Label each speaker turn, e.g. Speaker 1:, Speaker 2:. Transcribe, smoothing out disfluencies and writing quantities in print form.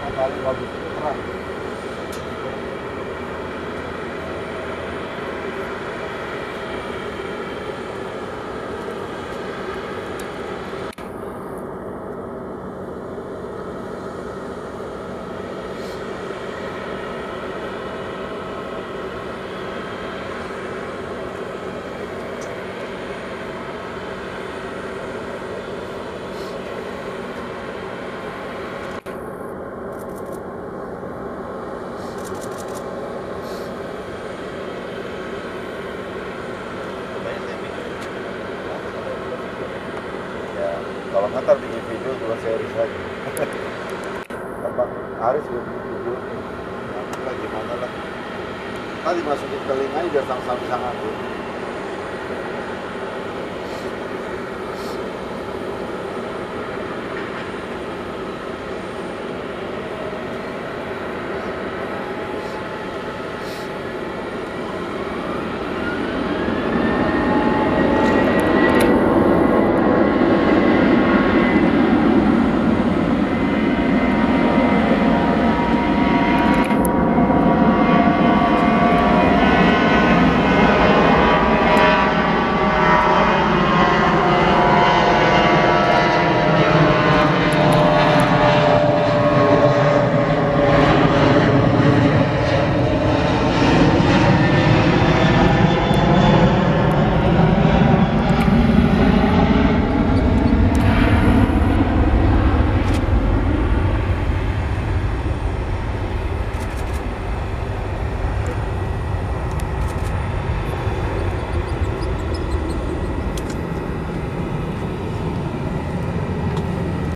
Speaker 1: matahari bagus itu terang. Ya, kalau nggak ntar bikin video 2 seri saja. Tempat Aris juga bikin video nih. Nah, gimana lah. Tadi masukin ke link aja biar sama-sama bisa ngatur.